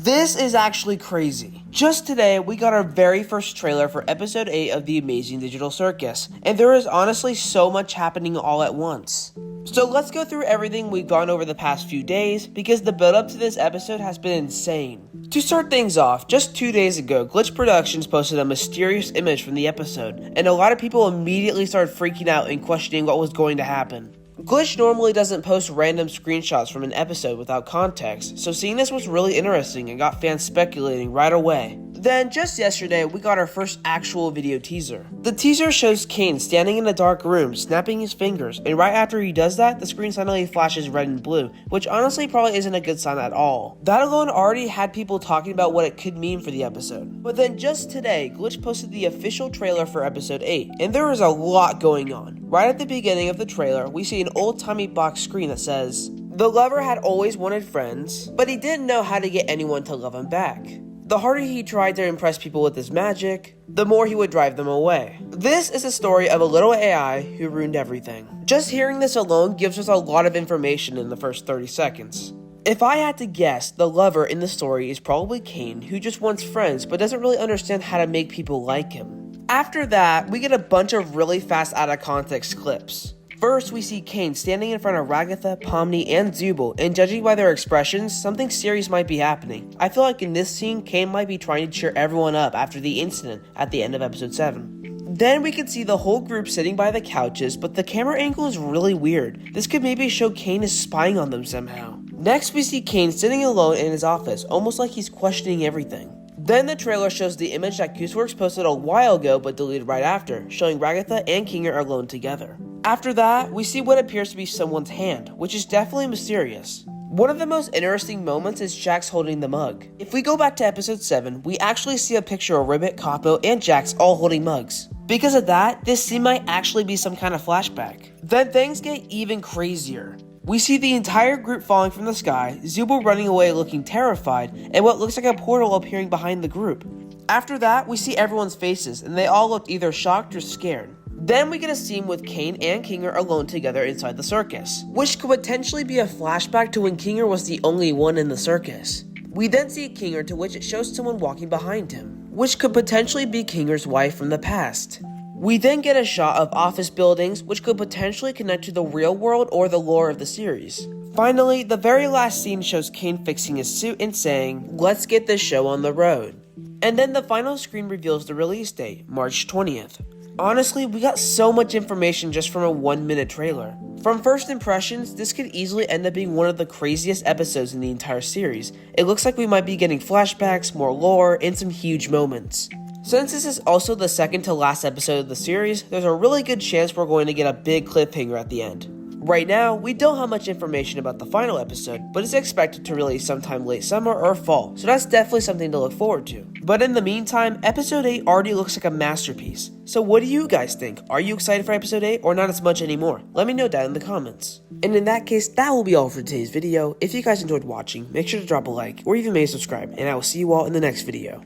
This is actually crazy. Just today, we got our very first trailer for episode 8 of the Amazing Digital Circus, and there is honestly so much happening all at once. So let's go through everything we've gone over the past few days, because the build up to this episode has been insane. To start things off, just 2 days ago, Glitch Productions posted a mysterious image from the episode, and a lot of people immediately started freaking out and questioning what was going to happen. Glitch normally doesn't post random screenshots from an episode without context, so seeing this was really interesting and got fans speculating right away. Then, just yesterday, we got our first actual video teaser. The teaser shows Kane standing in a dark room, snapping his fingers, and right after he does that, the screen suddenly flashes red and blue, which honestly probably isn't a good sign at all. That alone already had people talking about what it could mean for the episode. But then just today, Glitch posted the official trailer for episode 8, and there is a lot going on. Right at the beginning of the trailer, we see an old-timey box screen that says, "The lover had always wanted friends, but he didn't know how to get anyone to love him back. The harder he tried to impress people with his magic, the more he would drive them away." This is a story of a little AI who ruined everything. Just hearing this alone gives us a lot of information in the first 30 seconds. If I had to guess, the lover in the story is probably Kane, who just wants friends but doesn't really understand how to make people like him. After that, we get a bunch of really fast out of context clips. First, we see Kane standing in front of Ragatha, Pomni, and Zubul, and judging by their expressions, something serious might be happening. I feel like in this scene, Kane might be trying to cheer everyone up after the incident at the end of episode 7. Then we can see the whole group sitting by the couches, but the camera angle is really weird. This could maybe show Kane is spying on them somehow. Next, we see Kane sitting alone in his office, almost like he's questioning everything. Then the trailer shows the image that Gooseworks posted a while ago but deleted right after, showing Ragatha and Kinger alone together. After that, we see what appears to be someone's hand, which is definitely mysterious. One of the most interesting moments is Jax holding the mug. If we go back to episode 7, we actually see a picture of Ribbit, Capo, and Jax all holding mugs. Because of that, this scene might actually be some kind of flashback. Then things get even crazier. We see the entire group falling from the sky, Zubul running away looking terrified, and what looks like a portal appearing behind the group. After that, we see everyone's faces, and they all look either shocked or scared. Then we get a scene with Kane and Kinger alone together inside the circus, which could potentially be a flashback to when Kinger was the only one in the circus. We then see Kinger, to which it shows someone walking behind him, which could potentially be Kinger's wife from the past. We then get a shot of office buildings, which could potentially connect to the real world or the lore of the series. Finally, the very last scene shows Kane fixing his suit and saying, "Let's get this show on the road." And then the final screen reveals the release date, March 20th. Honestly, we got so much information just from a 1-minute trailer. From first impressions, this could easily end up being one of the craziest episodes in the entire series. It looks like we might be getting flashbacks, more lore, and some huge moments. Since this is also the second to last episode of the series, there's a really good chance we're going to get a big cliffhanger at the end. Right now, we don't have much information about the final episode, but it's expected to release sometime late summer or fall, so that's definitely something to look forward to. But in the meantime, episode 8 already looks like a masterpiece. So what do you guys think? Are you excited for episode 8 or not as much anymore? Let me know down in the comments. And in that case, that will be all for today's video. If you guys enjoyed watching, make sure to drop a like or even maybe subscribe, and I will see you all in the next video.